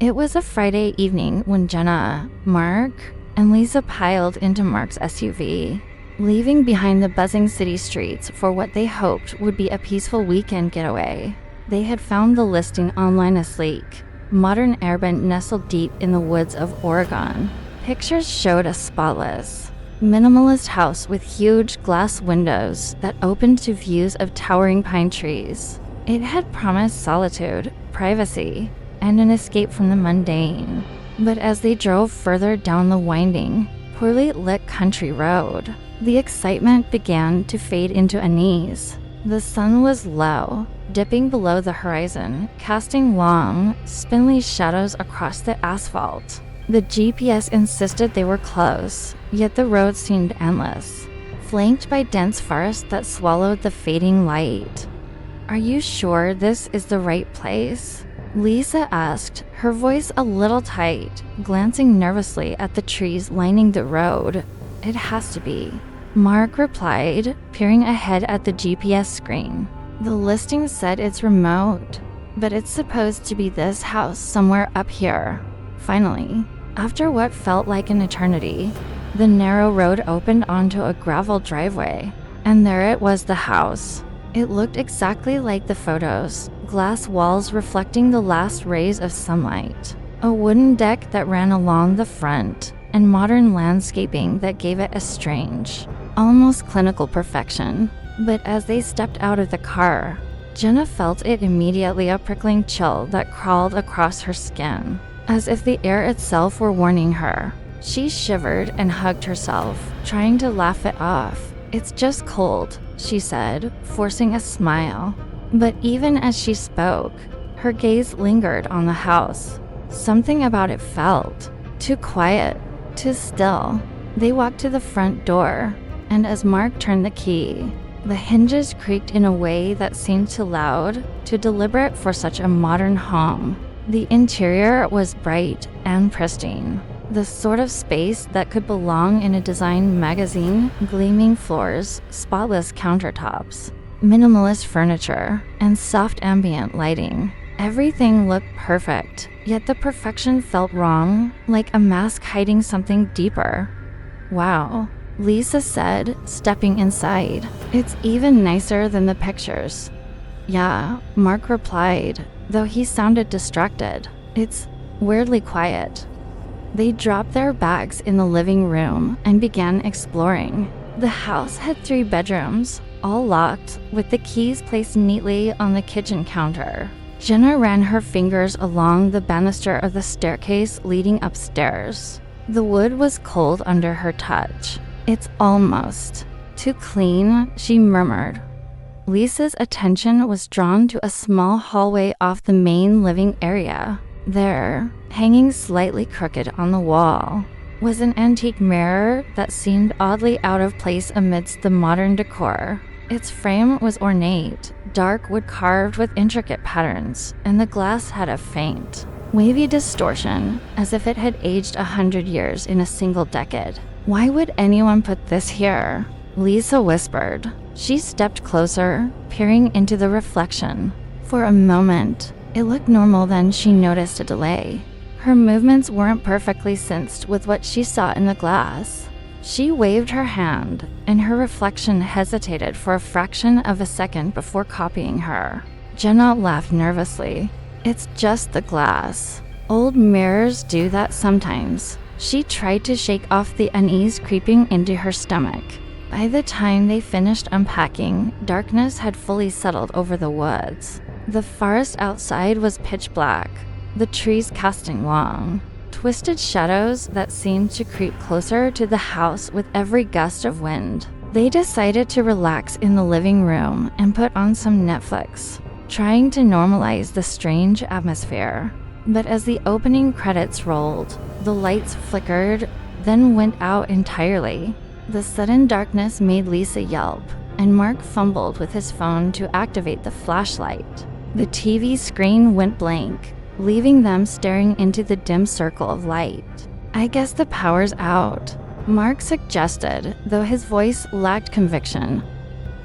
It was a Friday evening when Jenna, Mark, and Lisa piled into Mark's SUV, leaving behind the buzzing city streets for what they hoped would be a peaceful weekend getaway. They had found the listing online a sleek, modern Airbnb nestled deep in the woods of Oregon. Pictures showed a spotless, minimalist house with huge glass windows that opened to views of towering pine trees. It had promised solitude, privacy, and an escape from the mundane. But as they drove further down the winding, poorly lit country road, the excitement began to fade into unease. The sun was low, dipping below the horizon, casting long, spindly shadows across the asphalt. The GPS insisted they were close, yet the road seemed endless, flanked by dense forest that swallowed the fading light. "Are you sure this is the right place?" Lisa asked, her voice a little tight, glancing nervously at the trees lining the road. "It has to be," Mark replied, peering ahead at the GPS screen. "The listing said it's remote, but it's supposed to be this house somewhere up here." Finally, after what felt like an eternity, the narrow road opened onto a gravel driveway, and there it was, the house. It looked exactly like the photos, glass walls reflecting the last rays of sunlight, a wooden deck that ran along the front, and modern landscaping that gave it a strange, almost clinical perfection. But as they stepped out of the car, Jenna felt it immediately, a prickling chill that crawled across her skin, as if the air itself were warning her. She shivered and hugged herself, trying to laugh it off. "It's just cold," she said, forcing a smile. But even as she spoke, her gaze lingered on the house. Something about it felt too quiet, too still. They walked to the front door, and as Mark turned the key, the hinges creaked in a way that seemed too loud, too deliberate for such a modern home. The interior was bright and pristine, the sort of space that could belong in a design magazine. Gleaming floors, spotless countertops, minimalist furniture, and soft ambient lighting. Everything looked perfect, yet the perfection felt wrong, like a mask hiding something deeper. "Wow," Lisa said, stepping inside. "It's even nicer than the pictures." "Yeah," Mark replied, though he sounded distracted. "It's weirdly quiet." They dropped their bags in the living room and began exploring. The house had 3 bedrooms, all locked, with the keys placed neatly on the kitchen counter. Jenna ran her fingers along the banister of the staircase leading upstairs. The wood was cold under her touch. "It's almost too clean," she murmured. Lisa's attention was drawn to a small hallway off the main living area. There, hanging slightly crooked on the wall, was an antique mirror that seemed oddly out of place amidst the modern decor. Its frame was ornate, dark wood carved with intricate patterns, and the glass had a faint, wavy distortion, as if it had aged 100 years in a single decade. "Why would anyone put this here?" Lisa whispered. She stepped closer, peering into the reflection. For a moment, it looked normal, then she noticed a delay. Her movements weren't perfectly synced with what she saw in the glass. She waved her hand, and her reflection hesitated for a fraction of a second before copying her. Jenna laughed nervously. "It's just the glass. Old mirrors do that sometimes." She tried to shake off the unease creeping into her stomach. By the time they finished unpacking, darkness had fully settled over the woods. The forest outside was pitch black, the trees casting long, twisted shadows that seemed to creep closer to the house with every gust of wind. They decided to relax in the living room and put on some Netflix, trying to normalize the strange atmosphere. But as the opening credits rolled, the lights flickered, then went out entirely. The sudden darkness made Lisa yelp, and Mark fumbled with his phone to activate the flashlight. The TV screen went blank, leaving them staring into the dim circle of light. "I guess the power's out," Mark suggested, though his voice lacked conviction.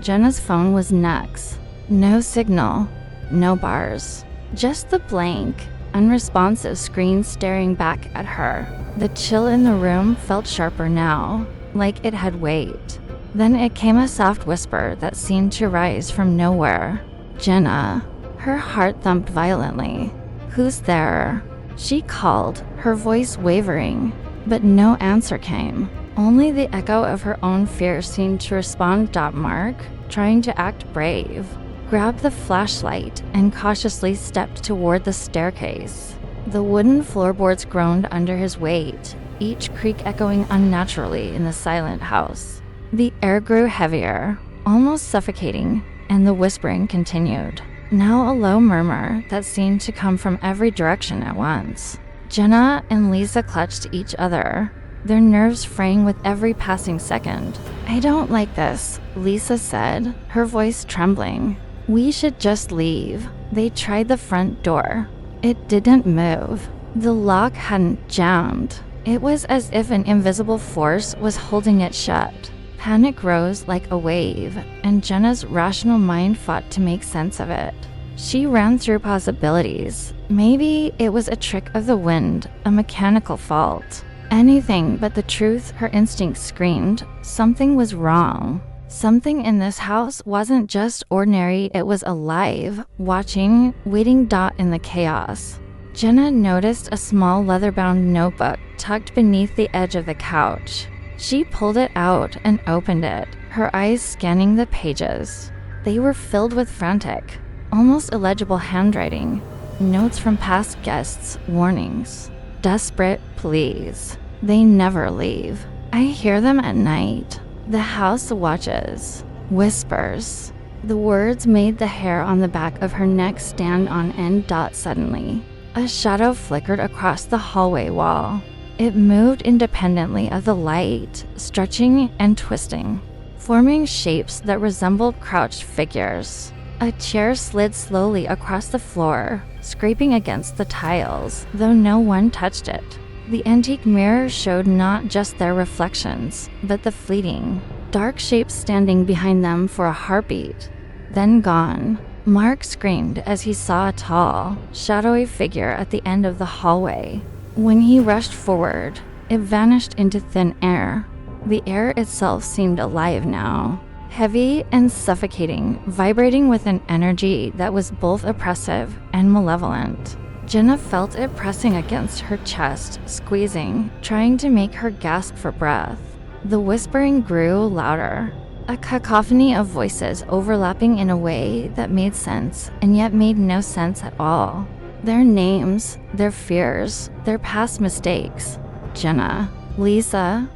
Jenna's phone was next. No signal, no bars, just the blank, unresponsive screen staring back at her. The chill in the room felt sharper now, like it had weight. Then it came a soft whisper that seemed to rise from nowhere. "Jenna." Her heart thumped violently. "Who's there?" She called, her voice wavering, but no answer came. Only the echo of her own fear seemed to respond. Mark, trying to act brave, grabbed the flashlight and cautiously stepped toward the staircase. The wooden floorboards groaned under his weight, each creak echoing unnaturally in the silent house. The air grew heavier, almost suffocating, and the whispering continued. Now a low murmur that seemed to come from every direction at once. Jenna and Lisa clutched each other, their nerves fraying with every passing second. "I don't like this," Lisa said, her voice trembling. "We should just leave." They tried the front door. It didn't move. The lock hadn't jammed. It was as if an invisible force was holding it shut. Panic rose like a wave, and Jenna's rational mind fought to make sense of it. She ran through possibilities. Maybe it was a trick of the wind, a mechanical fault. Anything but the truth. Her instincts screamed. Something was wrong. Something in this house wasn't just ordinary, it was alive, watching, waiting. In the chaos, Jenna noticed a small leather-bound notebook tucked beneath the edge of the couch. She pulled it out and opened it, her eyes scanning the pages. They were filled with frantic, almost illegible handwriting, notes from past guests, warnings, desperate pleas. "They never leave. I hear them at night. The house watches." Whispers. The words made the hair on the back of her neck stand on end. Suddenly, a shadow flickered across the hallway wall. It moved independently of the light, stretching and twisting, forming shapes that resembled crouched figures. A chair slid slowly across the floor, scraping against the tiles, though no one touched it. The antique mirror showed not just their reflections, but the fleeting, dark shapes standing behind them for a heartbeat, then gone. Mark screamed as he saw a tall, shadowy figure at the end of the hallway. When he rushed forward, it vanished into thin air. The air itself seemed alive now, heavy and suffocating, vibrating with an energy that was both oppressive and malevolent. Jenna felt it pressing against her chest, squeezing, trying to make her gasp for breath. The whispering grew louder, a cacophony of voices overlapping in a way that made sense and yet made no sense at all. Their names, their fears, their past mistakes. Jenna, Lisa,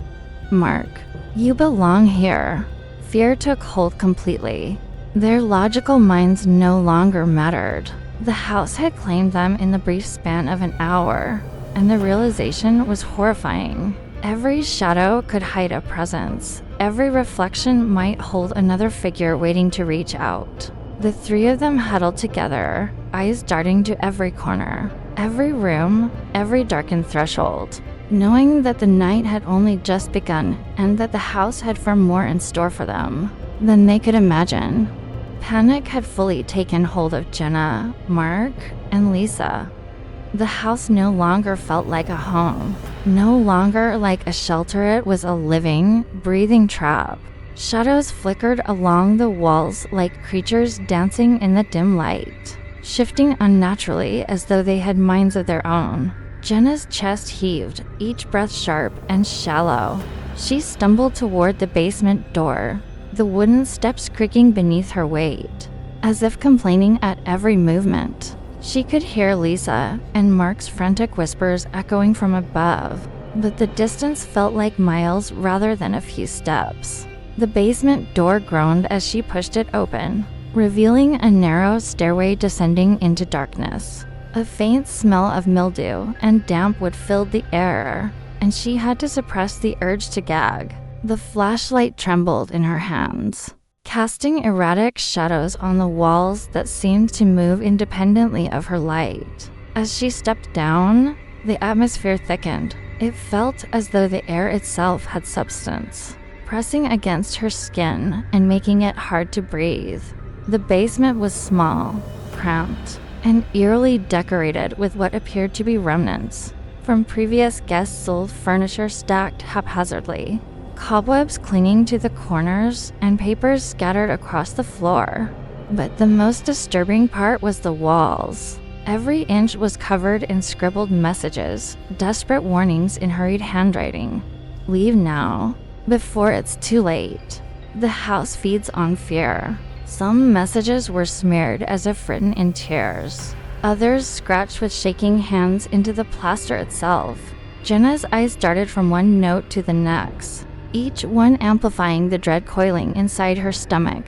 Mark, you belong here. Fear took hold completely. Their logical minds no longer mattered. The house had claimed them in the brief span of an hour, and the realization was horrifying. Every shadow could hide a presence. Every reflection might hold another figure waiting to reach out. The three of them huddled together, eyes darting to every corner, every room, every darkened threshold, knowing that the night had only just begun and that the house had far more in store for them than they could imagine. Panic had fully taken hold of Jenna, Mark, and Lisa. The house no longer felt like a home, no longer like a shelter. It was a living, breathing trap. Shadows flickered along the walls like creatures dancing in the dim light, shifting unnaturally as though they had minds of their own. Jenna's chest heaved, each breath sharp and shallow. She stumbled toward the basement door, the wooden steps creaking beneath her weight, as if complaining at every movement. She could hear Lisa and Mark's frantic whispers echoing from above, but the distance felt like miles rather than a few steps. The basement door groaned as she pushed it open, revealing a narrow stairway descending into darkness. A faint smell of mildew and damp wood filled the air, and she had to suppress the urge to gag. The flashlight trembled in her hands, casting erratic shadows on the walls that seemed to move independently of her light. As she stepped down, the atmosphere thickened. It felt as though the air itself had substance, pressing against her skin and making it hard to breathe. The basement was small, cramped, and eerily decorated with what appeared to be remnants from previous guests' old furniture stacked haphazardly, cobwebs clinging to the corners, and papers scattered across the floor. But the most disturbing part was the walls. Every inch was covered in scribbled messages, desperate warnings in hurried handwriting. Leave now, before it's too late. The house feeds on fear. Some messages were smeared as if written in tears. Others scratched with shaking hands into the plaster itself. Jenna's eyes darted from one note to the next, each one amplifying the dread coiling inside her stomach.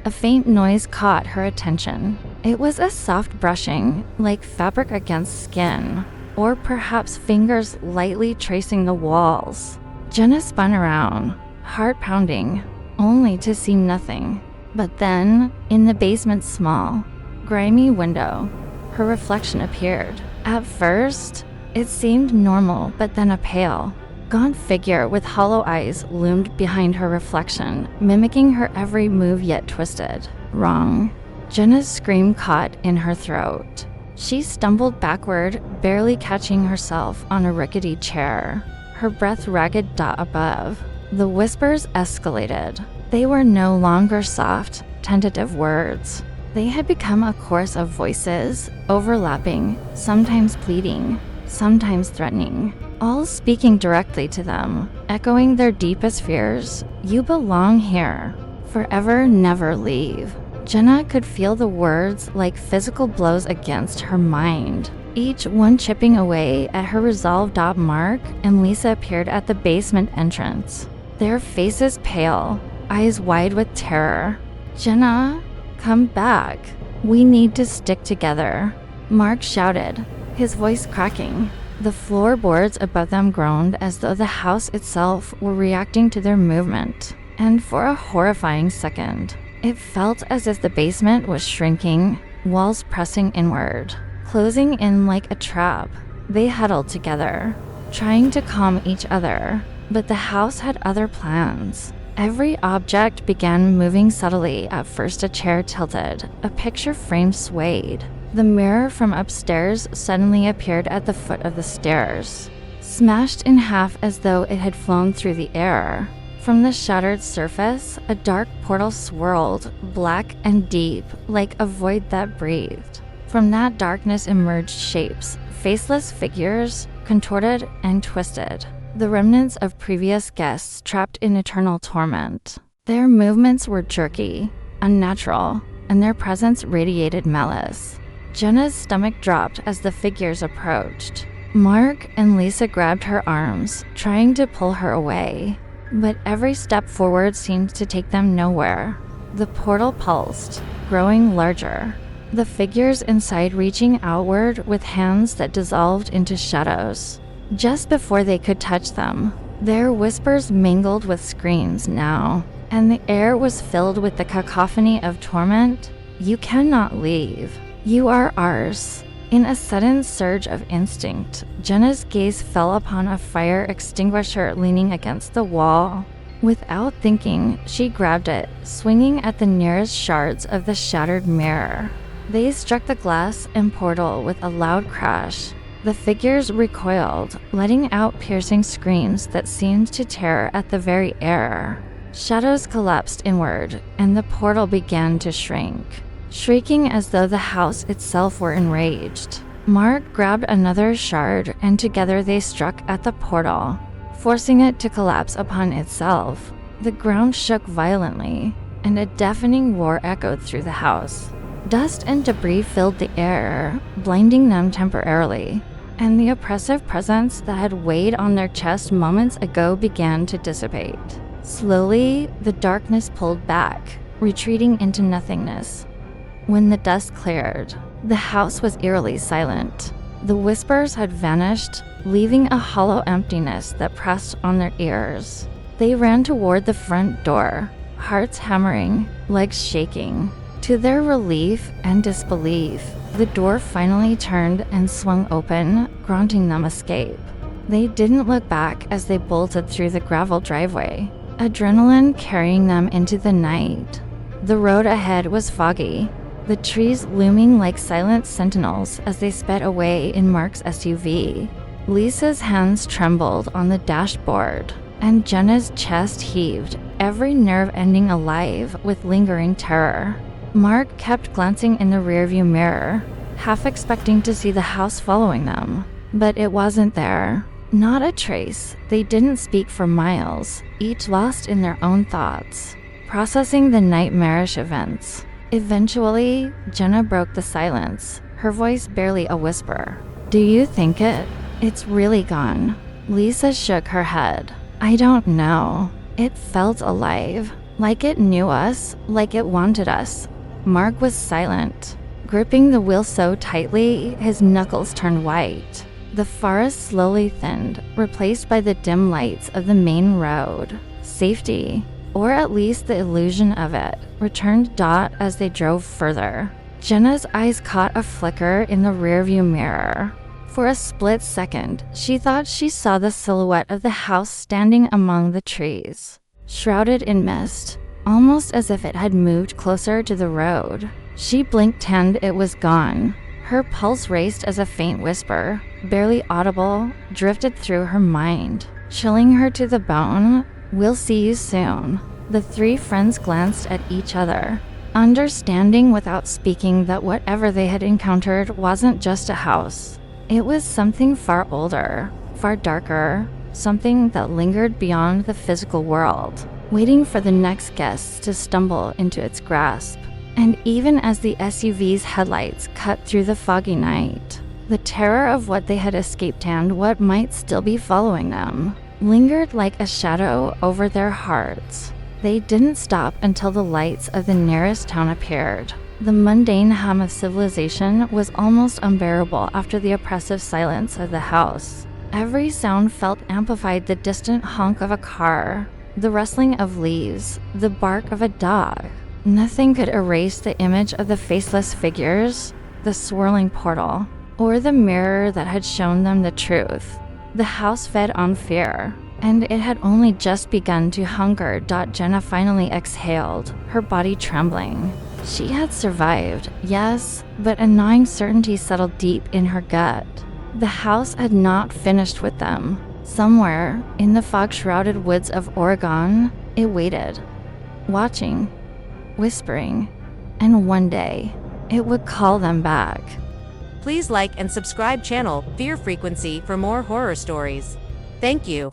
A faint noise caught her attention. It was a soft brushing, like fabric against skin, or perhaps fingers lightly tracing the walls. Jenna spun around, heart pounding, only to see nothing. But then, in the basement's small, grimy window, her reflection appeared. At first, it seemed normal, but then a pale, gaunt figure with hollow eyes loomed behind her reflection, mimicking her every move yet twisted. Wrong. Jenna's scream caught in her throat. She stumbled backward, barely catching herself on a rickety chair, her breath ragged dot above. The whispers escalated. They were no longer soft, tentative words. They had become a chorus of voices, overlapping, sometimes pleading, sometimes threatening, all speaking directly to them, echoing their deepest fears. You belong here. Forever, never leave. Jenna could feel the words like physical blows against her mind, each one chipping away at her resolve. Mark and Lisa appeared at the basement entrance, their faces pale, eyes wide with terror. Jenna, come back. We need to stick together, Mark shouted, his voice cracking. The floorboards above them groaned as though the house itself were reacting to their movement. And for a horrifying second, it felt as if the basement was shrinking, walls pressing inward, closing in like a trap. They huddled together, trying to calm each other, but the house had other plans. Every object began moving subtly. At first a chair tilted, a picture frame swayed. The mirror from upstairs suddenly appeared at the foot of the stairs, smashed in half as though it had flown through the air. From the shattered surface, a dark portal swirled, black and deep, like a void that breathed. From that darkness emerged shapes, faceless figures, contorted and twisted, the remnants of previous guests trapped in eternal torment. Their movements were jerky, unnatural, and their presence radiated malice. Jenna's stomach dropped as the figures approached. Mark and Lisa grabbed her arms, trying to pull her away, but every step forward seemed to take them nowhere. The portal pulsed, growing larger, the figures inside reaching outward with hands that dissolved into shadows. Just before they could touch them, their whispers mingled with screams now, and the air was filled with the cacophony of torment. You cannot leave. You are ours. In a sudden surge of instinct, Jenna's gaze fell upon a fire extinguisher leaning against the wall. Without thinking, she grabbed it, swinging at the nearest shards of the shattered mirror. They struck the glass and portal with a loud crash. The figures recoiled, letting out piercing screams that seemed to tear at the very air. Shadows collapsed inward, and the portal began to shrink, shrieking as though the house itself were enraged. Mark grabbed another shard, and together they struck at the portal, forcing it to collapse upon itself. The ground shook violently, and a deafening roar echoed through the house. Dust and debris filled the air, blinding them temporarily, and the oppressive presence that had weighed on their chest moments ago began to dissipate. Slowly, the darkness pulled back, retreating into nothingness. When the dust cleared, the house was eerily silent. The whispers had vanished, leaving a hollow emptiness that pressed on their ears. They ran toward the front door, hearts hammering, legs shaking. To their relief and disbelief, the door finally turned and swung open, granting them escape. They didn't look back as they bolted through the gravel driveway, adrenaline carrying them into the night. The road ahead was foggy, the trees looming like silent sentinels as they sped away in Mark's SUV. Lisa's hands trembled on the dashboard, and Jenna's chest heaved, every nerve ending alive with lingering terror. Mark kept glancing in the rearview mirror, half expecting to see the house following them. But it wasn't there. Not a trace. They didn't speak for miles, each lost in their own thoughts, processing the nightmarish events. Eventually, Jenna broke the silence, her voice barely a whisper. "Do you think it? It's really gone." Lisa shook her head. "I don't know. It felt alive, like it knew us, like it wanted us." Mark was silent, gripping the wheel so tightly his knuckles turned white. The forest slowly thinned, replaced by the dim lights of the main road. Safety, or at least the illusion of it, returned as they drove further. Jenna's eyes caught a flicker in the rearview mirror. For a split second, she thought she saw the silhouette of the house standing among the trees, shrouded in mist, almost as if it had moved closer to the road. She blinked and it was gone. Her pulse raced as a faint whisper, barely audible, drifted through her mind, chilling her to the bone. "We'll see you soon." The three friends glanced at each other, understanding without speaking that whatever they had encountered wasn't just a house. It was something far older, far darker, something that lingered beyond the physical world, waiting for the next guests to stumble into its grasp. And even as the SUV's headlights cut through the foggy night, the terror of what they had escaped and what might still be following them lingered like a shadow over their hearts. They didn't stop until the lights of the nearest town appeared. The mundane hum of civilization was almost unbearable after the oppressive silence of the house. Every sound felt amplified: the distant honk of a car, the rustling of leaves, the bark of a dog. Nothing could erase the image of the faceless figures, the swirling portal, or the mirror that had shown them the truth. The house fed on fear, and it had only just begun to hunger. Jenna finally exhaled, her body trembling. She had survived, yes, but a gnawing certainty settled deep in her gut. The house had not finished with them. Somewhere, in the fog-shrouded woods of Oregon, it waited, watching, whispering, and one day, it would call them back. Please like and subscribe channel Fear Frequency for more horror stories. Thank you.